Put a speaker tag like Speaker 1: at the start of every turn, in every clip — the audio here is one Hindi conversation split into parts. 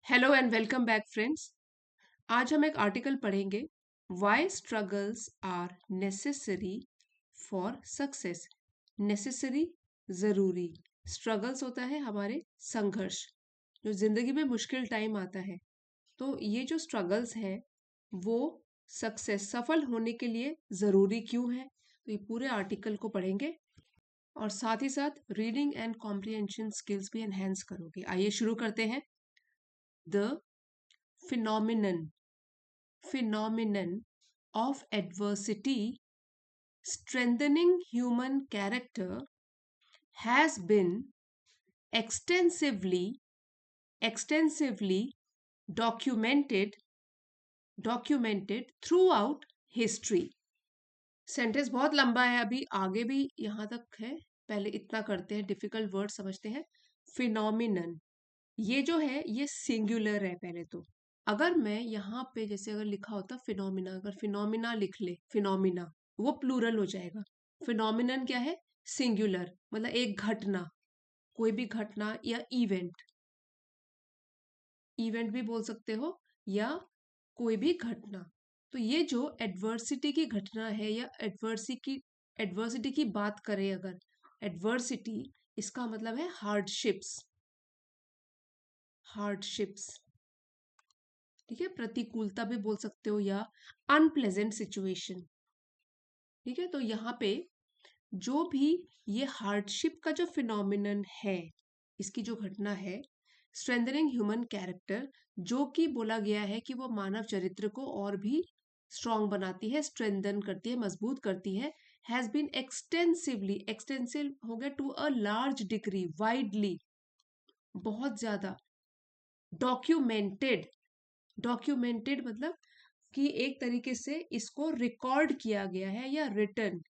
Speaker 1: Hello and welcome back friends. आज हम एक आर्टिकल पढ़ेंगे, why struggles are necessary for success. Necessary, जरूरी। स्ट्रगल्स होता है हमारे संघर्ष, जो जिंदगी में मुश्किल टाइम आता है। तो ये जो स्ट्रगल्स हैं वो सक्सेस, सफल होने के लिए जरूरी क्यों है, तो ये पूरे आर्टिकल को पढ़ेंगे और साथ ही साथ रीडिंग एंड कॉम्प्रिहेंशन स्किल्स भी एनहेंस करोगे। आइए शुरू करते हैं। The phenomenon phenomenon of adversity strengthening human character has been extensively extensively documented throughout history। Sentence बहुत लंबा है, अभी आगे भी यहां तक है। पहले इतना करते हैं, डिफिकल्ट वर्ड समझते हैं। फिनोमिनन, ये जो है ये सिंगुलर है। पहले तो अगर मैं यहाँ पे जैसे अगर लिखा होता फिनोमिना, अगर फिनोमिना लिख ले, फिनोमिना वो प्लूरल हो जाएगा। फिनोमिनन क्या है? सिंगुलर, मतलब एक घटना, कोई भी घटना या इवेंट। इवेंट भी बोल सकते हो या कोई भी घटना। तो ये जो एडवर्सिटी की घटना है या एडवर्सिटी की बात करें अगर, एडवर्सिटी इसका मतलब है हार्डशिप्स। हार्डशिप्स, ठीक है, प्रतिकूलता भी बोल सकते हो या अनप्लेजेंट सिचुएशन। ठीक है, तो यहाँ पे जो भी ये हार्डशिप का जो फिनोमिनन है, इसकी जो घटना है, स्ट्रेंथनिंग ह्यूमन कैरेक्टर, जो कि बोला गया है कि वो मानव चरित्र को और भी स्ट्रॉन्ग बनाती है, स्ट्रेंथन करती है, मजबूत करती है। हैज बीन एक्सटेंसिवली, एक्सटेंसिव हो गया to a large degree, widely, बहुत ज्यादा। डॉक्यूमेंटेड, डॉक्यूमेंटेड मतलब कि एक तरीके से इसको रिकॉर्ड किया गया है या रिटन,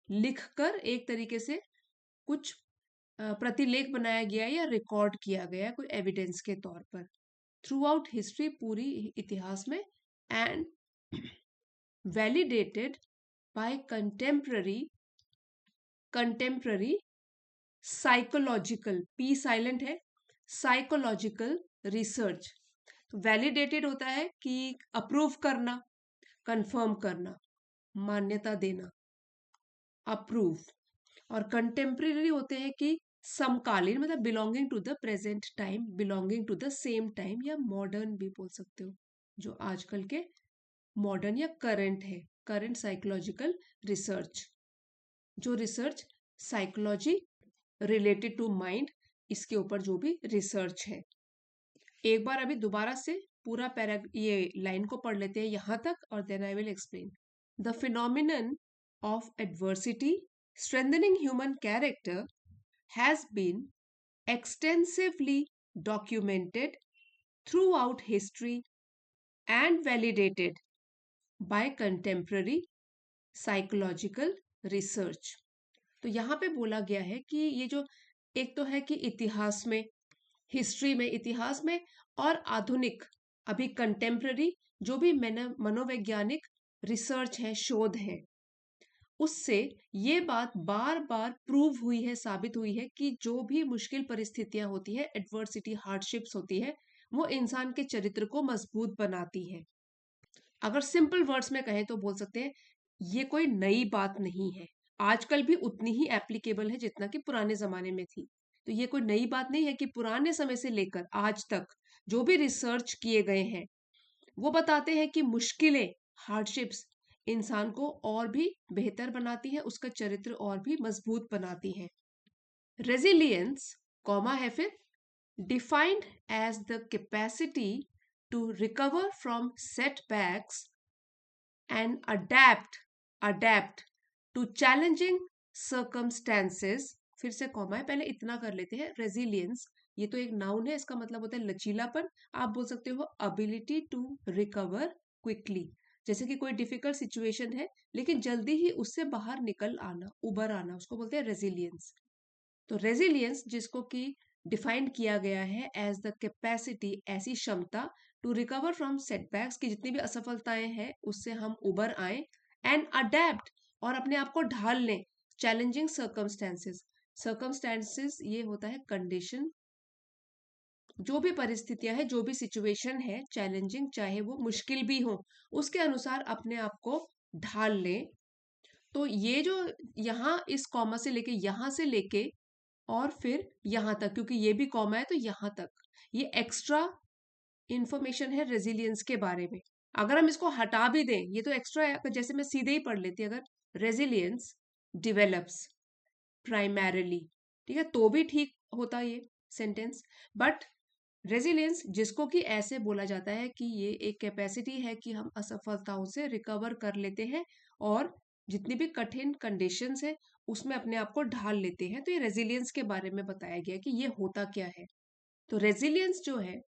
Speaker 1: लिखकर एक तरीके से कुछ प्रतिलेख बनाया गया है या रिकॉर्ड किया गया है कोई एविडेंस के तौर पर, थ्रू आउट हिस्ट्री, पूरी इतिहास में। And validated bye contemporary psychological, P silent है, साइकोलॉजिकल रिसर्च। तो वैलिडेटेड होता है कि अप्रूव करना, कंफर्म करना, मान्यता देना, अप्रूव। और कंटेम्प्रेरी होते हैं कि समकालीन, मतलब belonging to the present time, belonging to the same time, या मॉडर्न भी बोल सकते हो, जो आजकल के मॉडर्न या करंट है। करंट साइकोलॉजिकल रिसर्च, जो research psychology related to mind, इसके ऊपर जो भी रिसर्च है। एक बार अभी दोबारा से पूरा ये लाइन को पढ़ लेते हैं यहां तक और then I will explain. The phenomenon of adversity strengthening human character has been extensively documented throughout history and validated by contemporary psychological research। तो यहाँ पे बोला गया है कि ये जो एक तो है कि इतिहास में, हिस्ट्री में, इतिहास में, और आधुनिक, अभी कंटेम्प्ररी जो भी मनोवैज्ञानिक रिसर्च है, शोध है, उससे ये बात बार बार प्रूव हुई है, साबित हुई है कि जो भी मुश्किल परिस्थितियां होती है, एडवर्सिटी, हार्डशिप्स होती है, वो इंसान के चरित्र को मजबूत बनाती है। अगर सिंपल वर्ड्स में कहें तो बोल सकते हैं ये कोई नई बात नहीं है, आजकल भी उतनी ही एप्लीकेबल है जितना कि पुराने जमाने में थी। तो ये कोई नई बात नहीं है कि पुराने समय से लेकर आज तक जो भी रिसर्च किए गए हैं वो बताते हैं कि मुश्किलें, हार्डशिप्स इंसान को और भी बेहतर बनाती है, उसका चरित्र और भी मजबूत बनाती है। रेजिलियंस, कॉमा है फिर, defined as the capacity to recover from setbacks and adapt to challenging circumstances. फिर से कॉमा है, पहले इतना कर लेते हैं। रेजिलियंस ये तो एक नाउन है, इसका मतलब होता है लचीलापन। आप बोल सकते हो अबिलिटी टू रिकवर क्विकली, जैसे कि कोई डिफिकल्ट सिचुएशन है लेकिन जल्दी ही उससे बाहर निकल आना, उबर आना, उसको बोलते हैं रेजिलियंस। तो रेजिलियंस जिसको कि डिफाइन किया गया है एज द कैपेसिटी, ऐसी क्षमता, टू रिकवर फ्रॉम सेटबैक्स, की जितनी भी असफलताएं हैं उससे हम उबर आए, एंड अडेप्ट, और अपने आप को ढाल लें, चैलेंजिंग सर्कमस्टेंसेस। सर्कमस्टेंसेस ये होता है कंडीशन, जो भी परिस्थितियां है, जो भी सिचुएशन है चैलेंजिंग, चाहे वो मुश्किल भी हो, उसके अनुसार अपने आप को ढाल लें। तो ये जो यहाँ इस कॉमा से लेके और फिर यहाँ तक, क्योंकि ये भी कॉमा है तो यहाँ तक, ये एक्स्ट्रा इंफॉर्मेशन है रेजिलियंस के बारे में। अगर हम इसको हटा भी दें, ये तो एक्स्ट्रा है, जैसे मैं सीधे ही पढ़ लेती, अगर रेजिलियंस डिवेलप्स प्राइमरली, ठीक है, तो भी ठीक होता ये सेंटेंस। बट रेजिलियंस जिसको कि ऐसे बोला जाता है कि ये एक कैपेसिटी है कि हम असफलताओं से रिकवर कर लेते हैं और जितनी भी कठिन कंडीशंस है उसमें अपने आप को ढाल लेते हैं। तो ये रेजिलियंस के बारे में बताया गया कि ये होता क्या है। तो रेजिलियंस जो है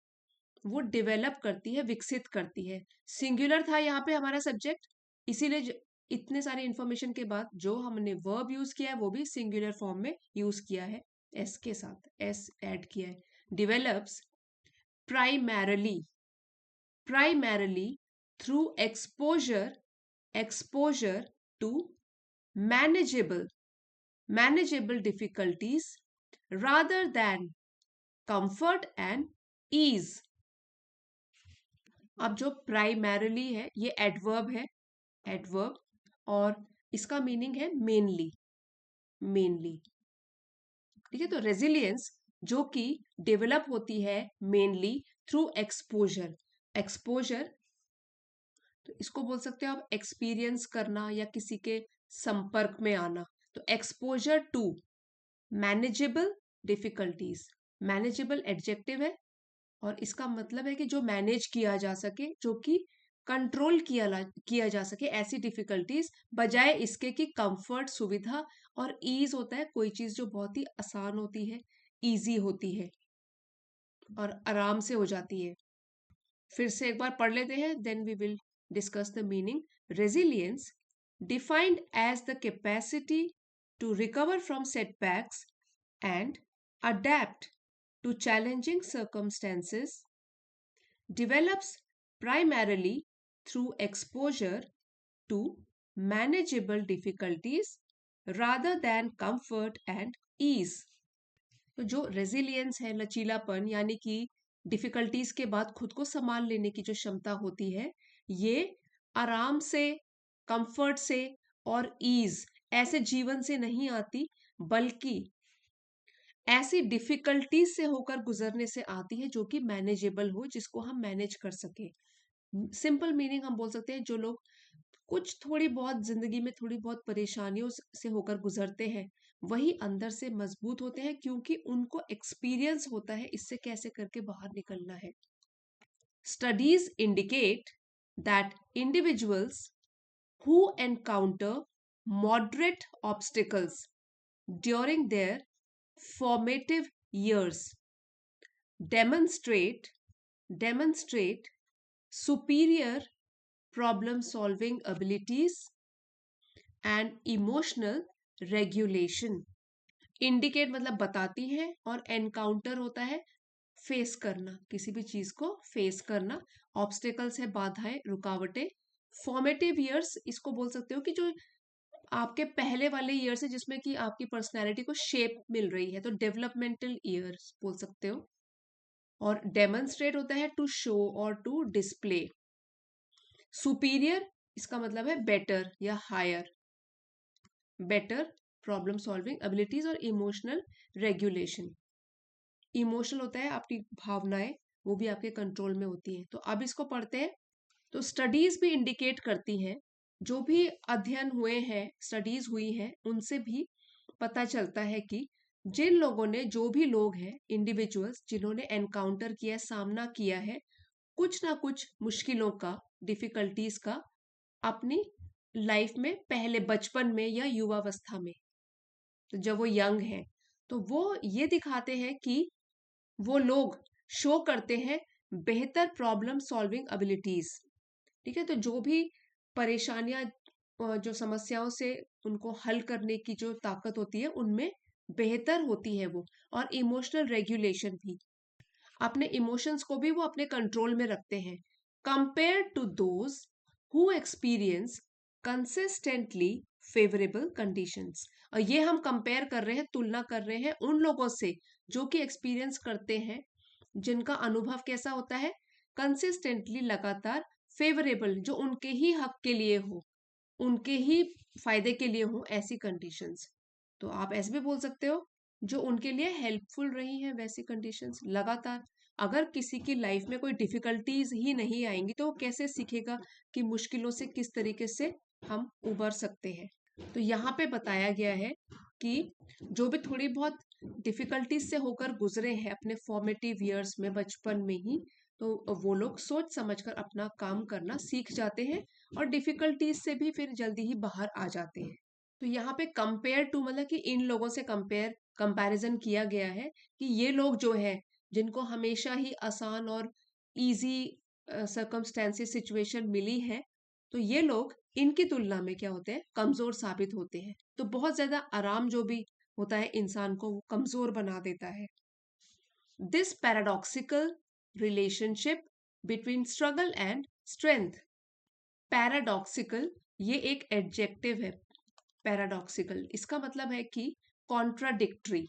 Speaker 1: वो डेवलप करती है, विकसित करती है। सिंगुलर था यहाँ पे हमारा सब्जेक्ट, इसीलिए इतने सारे इंफॉर्मेशन के बाद जो हमने वर्ब यूज किया है वो भी सिंगुलर फॉर्म में यूज किया है, एस के साथ एस ऐड किया है। Develops primarily primarily through exposure to manageable difficulties rather than comfort and ease। अब जो primarily है ये एडवर्ब है, एडवर्ब, और इसका मीनिंग है मेनली, मेनली, ठीक है। तो रेजिलियंस जो कि डेवलप होती है मेनली थ्रू एक्सपोजर, एक्सपोजर तो इसको बोल सकते हो आप एक्सपीरियंस करना या किसी के संपर्क में आना। तो exposure to manageable difficulties, manageable adjective है और इसका मतलब है कि जो मैनेज किया जा सके, जो कि कंट्रोल किया जा सके ऐसी डिफिकल्टीज, बजाय इसके कि कंफर्ट सुविधा, और ईज होता है कोई चीज जो बहुत ही आसान होती है, इजी होती है और आराम से हो जाती है। फिर से एक बार पढ़ लेते हैं, then we will discuss the meaning. Resilience, defined as the capacity to recover from setbacks and adapt to challenging circumstances, develops primarily through exposure to manageable difficulties rather than comfort and ease। तो जो रेजिलियंस है, लचीलापन, यानी कि डिफिकल्टीज के बाद खुद को संभाल लेने की जो क्षमता होती है, ये आराम से, कंफर्ट से और ईज ऐसे जीवन से नहीं आती, बल्कि ऐसी डिफिकल्टीज से होकर गुजरने से आती है जो कि मैनेजेबल हो, जिसको हम मैनेज कर सके। सिंपल मीनिंग हम बोल सकते हैं, जो लोग कुछ थोड़ी बहुत जिंदगी में थोड़ी बहुत परेशानियों से होकर गुजरते हैं, वही अंदर से मजबूत होते हैं, क्योंकि उनको एक्सपीरियंस होता है इससे कैसे करके बाहर निकलना है। Studies indicate that individuals who encounter moderate obstacles during their formative years demonstrate superior problem solving abilities and emotional regulation। Indicate मतलब बताती है, और एनकाउंटर होता है फेस करना, किसी भी चीज को फेस करना। ऑब्स्टेकल्स है बाधाएं, रुकावटें। फॉर्मेटिव ईयर्स इसको बोल सकते हो कि जो आपके पहले वाले ईयर्स है जिसमें कि आपकी पर्सनैलिटी को शेप मिल रही है, तो डेवलपमेंटल ईयर्स बोल सकते हो। और डेमोन्स्ट्रेट होता है टू शो और टू डिस्प्ले। सुपीरियर इसका मतलब है बेटर या higher, better problem solving abilities. और इमोशनल रेगुलेशन, इमोशनल होता है आपकी भावनाएं, वो भी आपके कंट्रोल में होती है। तो अब इसको पढ़ते हैं। तो स्टडीज भी इंडिकेट करती हैं, जो भी अध्ययन हुए हैं, स्टडीज हुई हैं, उनसे भी पता चलता है कि जिन लोगों ने, जो भी लोग हैं, इंडिविजुअल्स जिन्होंने एनकाउंटर किया, सामना किया है कुछ ना कुछ मुश्किलों का, डिफिकल्टीज का, अपनी लाइफ में, पहले बचपन में या युवावस्था में, तो जब वो यंग है, तो वो ये दिखाते हैं कि वो लोग शो करते हैं बेहतर प्रॉब्लम सॉल्विंग एबिलिटीज, ठीक है। तो जो भी परेशानियां, जो समस्याओं से उनको हल करने की जो ताकत होती है, उनमें बेहतर होती है वो। और इमोशनल रेगुलेशन भी, अपने इमोशंस को भी वो अपने कंट्रोल में रखते हैं, compare to those who experience consistently favourable conditions. और ये हम कंपेयर कर रहे हैं, तुलना कर रहे हैं उन लोगों से जो कि एक्सपीरियंस करते हैं जिनका अनुभव कैसा होता है, कंसिस्टेंटली, लगातार फेवरेबल, जो उनके ही हक के लिए हो, उनके ही फायदे के लिए हो, ऐसी कंडीशंस। तो आप ऐसे भी बोल सकते हो जो उनके लिए हेल्पफुल रही हैं वैसी कंडीशंस लगातार। अगर किसी की लाइफ में कोई डिफिकल्टीज ही नहीं आएंगी तो वो कैसे सीखेगा कि मुश्किलों से किस तरीके से हम उबर सकते हैं। तो यहाँ पे बताया गया है कि जो भी थोड़ी बहुत डिफिकल्टीज से होकर गुजरे हैं अपने फॉर्मेटिव ईयर्स में, बचपन में ही, तो वो लोग सोच समझकर अपना काम करना सीख जाते हैं और डिफिकल्टीज से भी फिर जल्दी ही बाहर आ जाते हैं। तो यहाँ पे कंपेयर टू मतलब कि इन लोगों से कंपैरिजन किया गया है कि ये लोग जो है जिनको हमेशा ही आसान और इजी सर्कमस्टेंसेस सिचुएशन मिली है, तो ये लोग इनकी तुलना में क्या होते हैं, कमजोर साबित होते हैं। तो बहुत ज्यादा आराम जो भी होता है इंसान को वो कमजोर बना देता है। This paradoxical relationship between struggle and strength. Paradoxical ये एक एडजेक्टिव है। पैराडॉक्सिकल इसका मतलब है कि कॉन्ट्राडिक्टरी,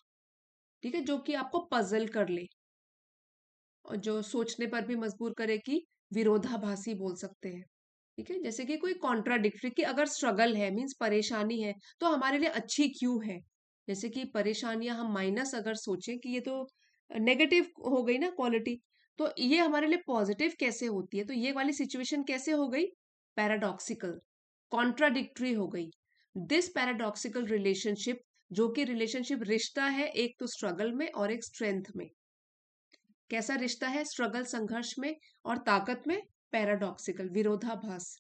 Speaker 1: ठीक है, जो कि आपको पजल कर ले और जो सोचने पर भी मजबूर करे, कि विरोधाभासी बोल सकते हैं। ठीक है, जैसे कि कोई कॉन्ट्राडिक्टरी, कि अगर स्ट्रगल है मीन्स परेशानी है तो हमारे लिए अच्छी क्यों है। जैसे कि परेशानियां हम माइनस अगर सोचें कि ये तो नेगेटिव हो गई ना क्वालिटी, तो ये हमारे लिए पॉजिटिव कैसे होती है, तो ये वाली सिचुएशन कैसे हो गई, पैराडॉक्सिकल, कॉन्ट्राडिक्टरी हो गई। दिस पैराडॉक्सिकल रिलेशनशिप, जो कि रिलेशनशिप रिश्ता है एक तो स्ट्रगल में और एक स्ट्रेंथ में। कैसा रिश्ता है, स्ट्रगल संघर्ष में और ताकत में, पैराडॉक्सिकल विरोधाभास।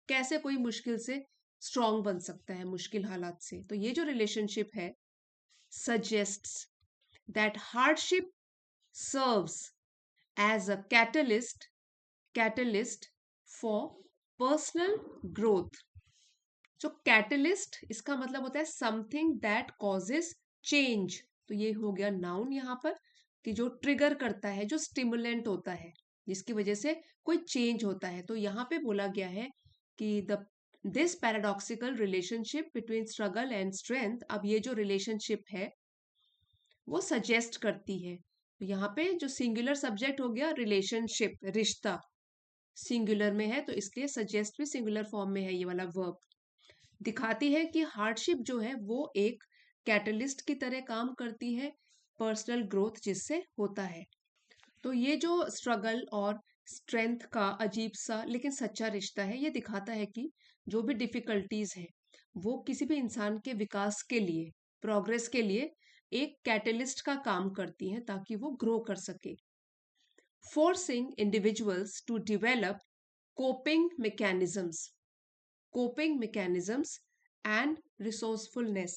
Speaker 1: कैसे कोई मुश्किल से स्ट्रांग बन सकता है मुश्किल हालात से। तो ये जो रिलेशनशिप है suggests that hardship serves as a catalyst for personal growth। जो कैटलिस्ट इसका मतलब होता है समथिंग दैट कॉजेस चेंज। तो ये हो गया नाउन यहाँ पर, कि जो ट्रिगर करता है, जो स्टिमुलेंट होता है, जिसकी वजह से कोई चेंज होता है। तो यहाँ पे बोला गया है कि the this paradoxical relationship between struggle and strength. अब ये जो रिलेशनशिप है वो सजेस्ट करती है। तो यहाँ पे जो सिंगुलर सब्जेक्ट हो गया रिलेशनशिप, रिश्ता सिंगुलर में है, तो इसलिए सजेस्ट भी सिंगुलर फॉर्म में है ये वाला वर्ब। दिखाती है कि हार्डशिप जो है वो एक कैटलिस्ट की तरह काम करती है पर्सनल ग्रोथ जिससे होता है। तो ये जो स्ट्रगल और स्ट्रेंथ का अजीब सा लेकिन सच्चा रिश्ता है, ये दिखाता है कि जो भी डिफिकल्टीज है वो किसी भी इंसान के विकास के लिए, प्रोग्रेस के लिए एक कैटलिस्ट का काम करती हैं ताकि वो ग्रो कर सके। Forcing individuals to develop coping mechanisms, coping mechanisms and resourcefulness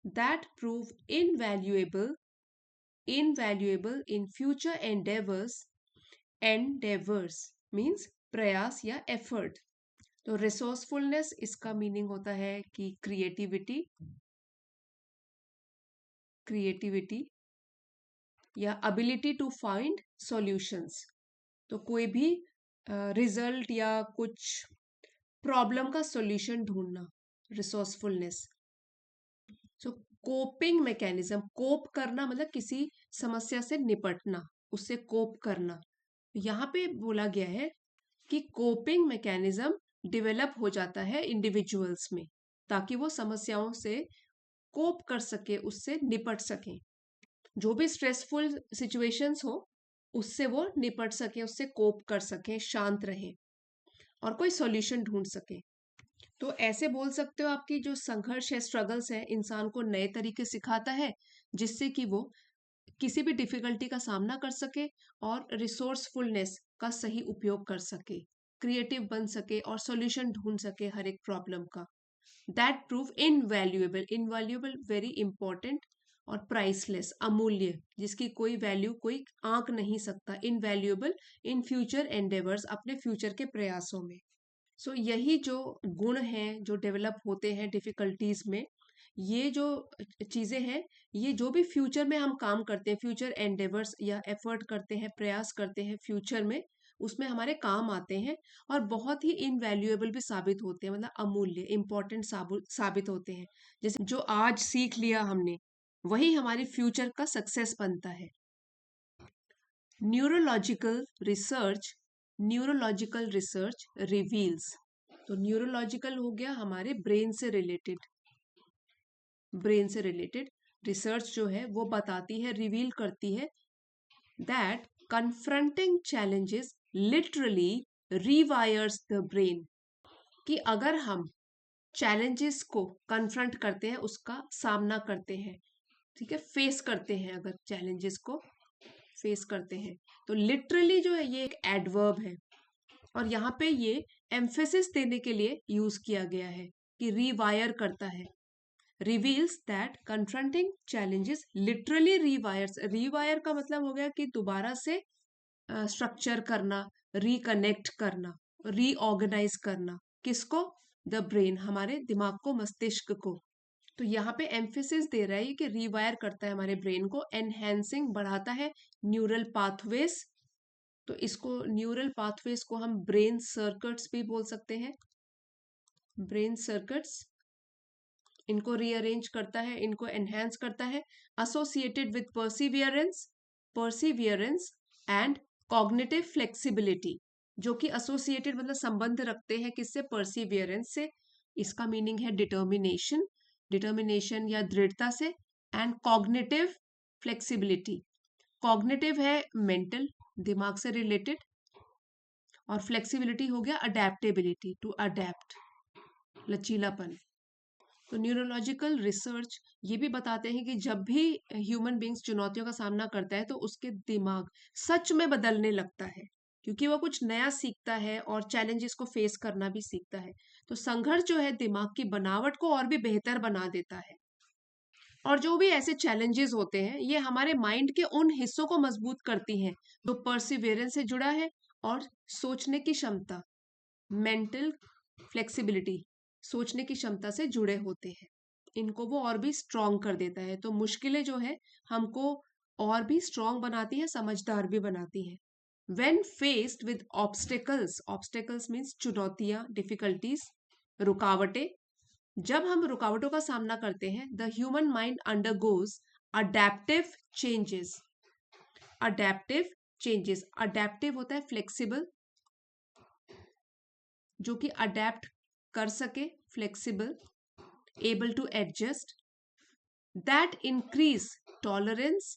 Speaker 1: that prove invaluable in future endeavors means प्रयास या effort। तो resourcefulness इसका मीनिंग होता है कि क्रिएटिविटी या ability to find solutions। तो कोई भी रिजल्ट या कुछ प्रॉब्लम का सॉल्यूशन ढूंढना, रिसोर्सफुलनेस। सो कोपिंग मैकेनिज्म, कोप करना मतलब किसी समस्या से निपटना, उससे कोप करना। यहाँ पे बोला गया है कि कोपिंग मैकेनिज्म डेवलप हो जाता है इंडिविजुअल्स में ताकि वो समस्याओं से कोप कर सके, उससे निपट सके। जो भी स्ट्रेसफुल सिचुएशंस हो उससे वो निपट सके, उससे कोप कर सके, शांत रहे और कोई सॉल्यूशन ढूंढ सके। तो ऐसे बोल सकते हो आपकी जो संघर्ष है, स्ट्रगल्स है, इंसान को नए तरीके सिखाता है जिससे कि वो किसी भी डिफिकल्टी का सामना कर सके और रिसोर्सफुलनेस का सही उपयोग कर सके, क्रिएटिव बन सके और सॉल्यूशन ढूंढ सके हर एक प्रॉब्लम का। That prove invaluable, invaluable very important, और प्राइसलेस, अमूल्य, जिसकी कोई वैल्यू कोई आंक नहीं सकता, इनवैल्यूएबल इन फ्यूचर एंडेवर्स, अपने फ्यूचर के प्रयासों में। यही जो गुण हैं जो डेवलप होते हैं डिफिकल्टीज में, ये जो चीजें हैं, ये जो भी फ्यूचर में हम काम करते हैं, फ्यूचर एंडेवर्स या एफर्ट करते हैं, प्रयास करते हैं फ्यूचर में, उसमें हमारे काम आते हैं और बहुत ही इनवैल्यूएबल भी साबित होते हैं, मतलब अमूल्य, इंपॉर्टेंट साबित होते हैं। जैसे जो आज सीख लिया हमने, वही हमारी फ्यूचर का सक्सेस बनता है। न्यूरोलॉजिकल रिसर्च रिवील्स, तो न्यूरोलॉजिकल हो गया हमारे ब्रेन से रिलेटेड रिसर्च जो है वो बताती है, रिवील करती है that confronting challenges literally rewires the brain, कि अगर हम चैलेंजेस को कन्फ्रंट करते हैं, उसका सामना करते हैं, ठीक है, फेस करते हैं, अगर चैलेंजेस को फेस करते हैं, तो लिटरली जो है ये एक एडवर्ब है और यहाँ पे ये एम्फेसिस देने के लिए यूज किया गया है कि रीवायर करता है। Reveals that confronting challenges literally रीवायर का मतलब हो गया कि दोबारा से स्ट्रक्चर करना, रिकनेक्ट करना, रीऑर्गेनाइज करना, किसको? द ब्रेन, हमारे दिमाग को, मस्तिष्क को। तो यहाँ पे एम्फेसिस दे रहा है कि रीवायर करता है हमारे ब्रेन को, एनहेंसिंग, बढ़ाता है न्यूरल पाथवेज। तो इसको न्यूरल पाथवेज को हम ब्रेन सर्किट्स भी बोल सकते हैं, ब्रेन सर्किट्स। इनको रीअरेंज करता है, इनको एनहेंस करता है। Associated with Perseverance and cognitive flexibility, जो कि एसोसिएटेड मतलब संबंध रखते हैं किससे? परसिवियरेंस से। इसका मीनिंग है डिटर्मिनेशन या दृढ़ता से। एंड कॉग्निटिव फ्लेक्सिबिलिटी, कॉग्निटिव है मेंटल, दिमाग से रिलेटेड, और फ्लेक्सिबिलिटी हो गया अडेप्टेबिलिटी, टू अडेप्ट, लचीलापन। तो न्यूरोलॉजिकल रिसर्च ये भी बताते हैं कि जब भी ह्यूमन बींग्स चुनौतियों का सामना करता है तो उसके दिमाग सच में बदलने लगता है, क्योंकि वो कुछ नया सीखता है और चैलेंजेस को फेस करना भी सीखता है। तो संघर्ष जो है दिमाग की बनावट को और भी बेहतर बना देता है। और जो भी ऐसे चैलेंजेस होते हैं ये हमारे माइंड के उन हिस्सों को मजबूत करती हैं जो परसिवियरेंस से जुड़ा है, और सोचने की क्षमता, मेंटल फ्लेक्सिबिलिटी, सोचने की क्षमता से जुड़े होते हैं। इनको वो और भी स्ट्रॉन्ग कर देता है। तो मुश्किलें जो है हमको और भी स्ट्रॉन्ग बनाती है, समझदार भी बनाती है। When faced with obstacles means चुनौतियां, डिफिकल्टीज, रुकावटें, जब हम रुकावटों का सामना करते हैं the human mind undergoes adaptive changes. Adaptive होता है फ्लेक्सिबल, जो कि अडेप्ट कर सके, flexible, able to adjust, that increase tolerance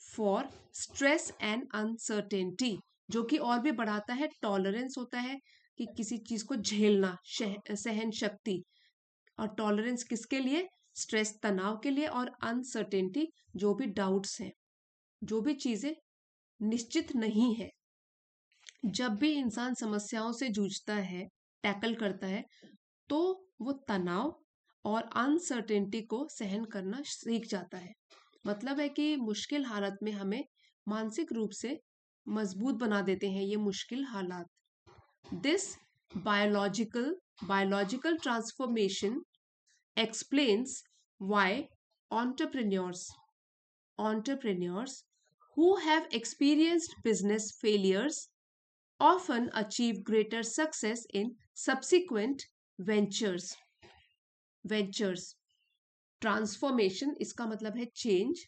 Speaker 1: for stress and uncertainty, जो कि और भी बढ़ाता है, टॉलरेंस होता है कि किसी चीज को झेलना, सहन शक्ति, और टॉलरेंस किसके लिए? स्ट्रेस, तनाव के लिए, और अनसर्टेनिटी, जो भी डाउट्स हैं, जो भी चीजें निश्चित नहीं है। जब भी इंसान समस्याओं से जूझता है, टैकल करता है, तो वो तनाव और अनसर्टेनिटी को सहन करना सीख जाता है। मतलब है कि मुश्किल हालत में हमें मानसिक रूप से मजबूत बना देते हैं ये मुश्किल हालात। This biological transformation explains why entrepreneurs who have experienced business failures often achieve greater success in subsequent ventures. Transformation इसका मतलब है चेंज,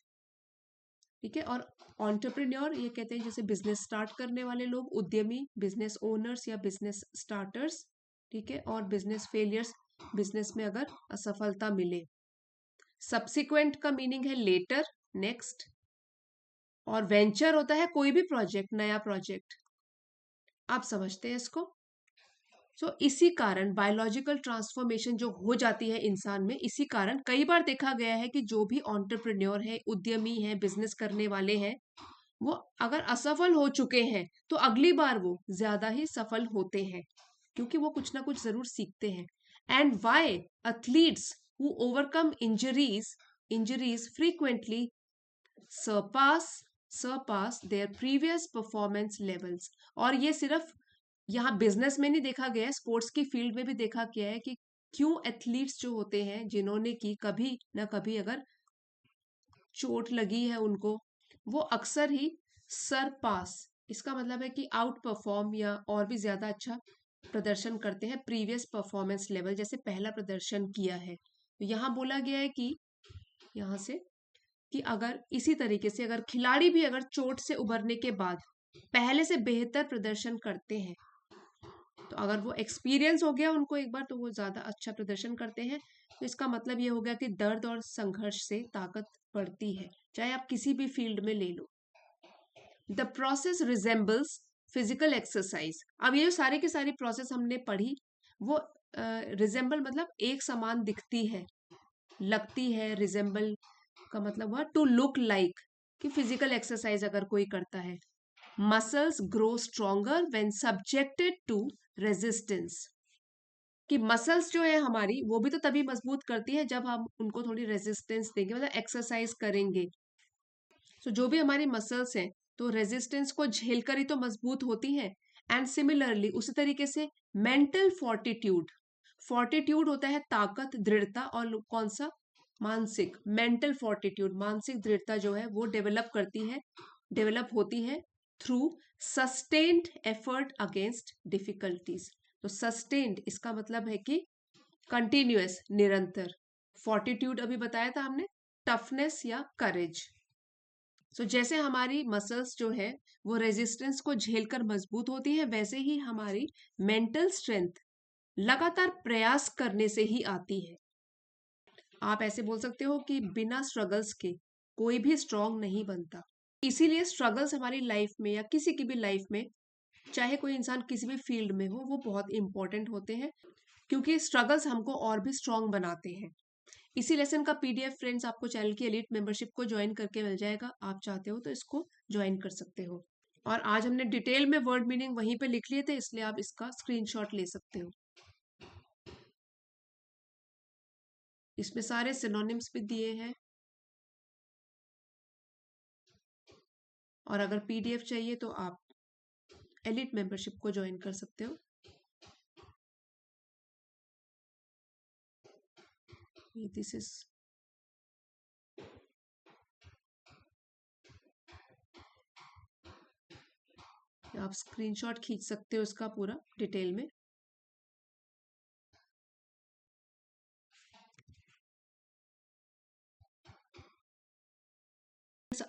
Speaker 1: ठीक है, और ऑन्टरप्रेन्योर ये कहते हैं जैसे बिजनेस स्टार्ट करने वाले लोग, उद्यमी, बिजनेस ओनर्स या बिजनेस स्टार्टर्स, ठीक है, और बिजनेस फेलियर्स, बिजनेस में अगर असफलता मिले। सब्सिक्वेंट का मीनिंग है लेटर, नेक्स्ट, और वेंचर होता है कोई भी प्रोजेक्ट, नया प्रोजेक्ट। आप समझते हैं इसको? इसी कारण बायोलॉजिकल ट्रांसफॉर्मेशन जो हो जाती है इंसान में, इसी कारण कई बार देखा गया है कि जो भी एंटरप्रेन्योर है, उद्यमी है, बिजनेस करने वाले हैं, वो अगर असफल हो चुके हैं तो अगली बार वो ज्यादा ही सफल होते हैं, क्योंकि वो कुछ ना कुछ जरूर सीखते हैं। And why athletes who overcome injuries frequently surpass their previous performance levels. और ये सिर्फ यहाँ बिजनेस में नहीं देखा गया है, स्पोर्ट्स की फील्ड में भी देखा गया है कि क्यों एथलीट्स जो होते हैं, जिन्होंने की कभी ना कभी अगर चोट लगी है उनको, वो अक्सर ही सरपास, इसका मतलब है कि आउट परफॉर्म या और भी ज्यादा अच्छा प्रदर्शन करते हैं प्रीवियस परफॉर्मेंस लेवल, जैसे पहला प्रदर्शन किया है। तो यहाँ बोला गया है कि यहाँ से कि अगर इसी तरीके से अगर खिलाड़ी भी अगर चोट से उबरने के बाद पहले से बेहतर प्रदर्शन करते हैं, तो अगर वो एक्सपीरियंस हो गया उनको एक बार, तो वो ज्यादा अच्छा प्रदर्शन करते हैं। तो इसका मतलब ये हो गया कि दर्द और संघर्ष से ताकत बढ़ती है, चाहे आप किसी भी फील्ड में ले लो। The process resembles physical exercise. अब ये जो सारी की सारी प्रोसेस हमने पढ़ी, वो रिजेंबल मतलब एक समान दिखती है, लगती है। रिजेंबल का मतलब हुआ टू लुक लाइक, कि फिजिकल एक्सरसाइज अगर कोई करता है। Muscles grow stronger when subjected to resistance, कि मसल्स जो है हमारी वो भी तो तभी मजबूत करती है जब हम उनको थोड़ी रेजिस्टेंस देंगे, मतलब एक्सरसाइज करेंगे। तो जो भी हमारी मसल्स हैं तो रेजिस्टेंस को झेलकर ही तो मजबूत होती हैं। एंड सिमिलरली उसी तरीके से मेंटल फोर्टिट्यूड, फोर्टिट्यूड होता है ताकत, दृढ़ता, और कौन सा, मानसिक। मेंटल फोर्टिट्यूड, मानसिक दृढ़ता जो है वो डेवलप होती है through sustained effort against difficulties. तो सस्टेन्ड इसका मतलब है कि कंटिन्यूअस, निरंतर। फोर्टिट्यूड अभी बताया था हमने, टफनेस या करेज। सो जैसे हमारी मसल्स जो है वो रेजिस्टेंस को झेलकर मजबूत होती है, वैसे ही हमारी मेंटल स्ट्रेंथ लगातार प्रयास करने से ही आती है। आप ऐसे बोल सकते हो कि बिना स्ट्रगल्स के कोई भी स्ट्रांग नहीं बनता। इसीलिए स्ट्रगल्स हमारी लाइफ में या किसी की भी लाइफ में, चाहे कोई इंसान किसी भी फील्ड में हो, वो बहुत इंपॉर्टेंट होते हैं, क्योंकि स्ट्रगल्स हमको और भी स्ट्रांग बनाते हैं। इसी लेसन का पीडीएफ फ्रेंड्स आपको चैनल की एलीट मेंबरशिप को ज्वाइन करके मिल जाएगा। आप चाहते हो तो इसको ज्वाइन कर सकते हो। और आज हमने डिटेल में वर्ड मीनिंग वहीं पे लिख लिए थे, इसलिए आप इसका स्क्रीनशॉट ले सकते हो। इसमें सारे सिनोनिम्स भी दिए हैं। और अगर पीडीएफ चाहिए तो आप एलीट मेंबरशिप को ज्वाइन कर सकते हो। दिस इज, आप स्क्रीनशॉट खींच सकते हो इसका पूरा डिटेल में।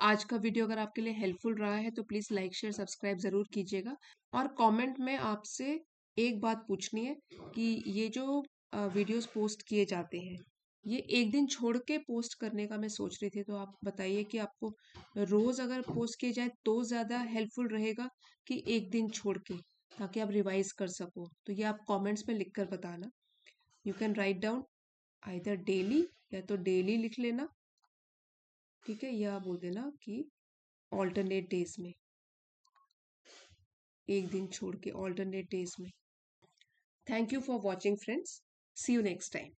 Speaker 1: आज का वीडियो अगर आपके लिए हेल्पफुल रहा है तो प्लीज लाइक शेयर सब्सक्राइब जरूर कीजिएगा। और कमेंट में आपसे एक बात पूछनी है कि ये जो वीडियोस पोस्ट किए जाते हैं, ये एक दिन छोड़ के पोस्ट करने का मैं सोच रही थी, तो आप बताइए कि आपको रोज अगर पोस्ट किए जाए तो ज्यादा हेल्पफुल रहेगा कि एक दिन छोड़ के, ताकि आप रिवाइज कर सको। तो ये आप कमेंट्स में लिख कर बताना। You can write down either daily, या तो डेली लिख लेना, ठीक है, या बोल देना कि ऑल्टरनेट डेज में, एक दिन छोड़ के ऑल्टरनेट डेज में। Thank you for watching friends, see you next time.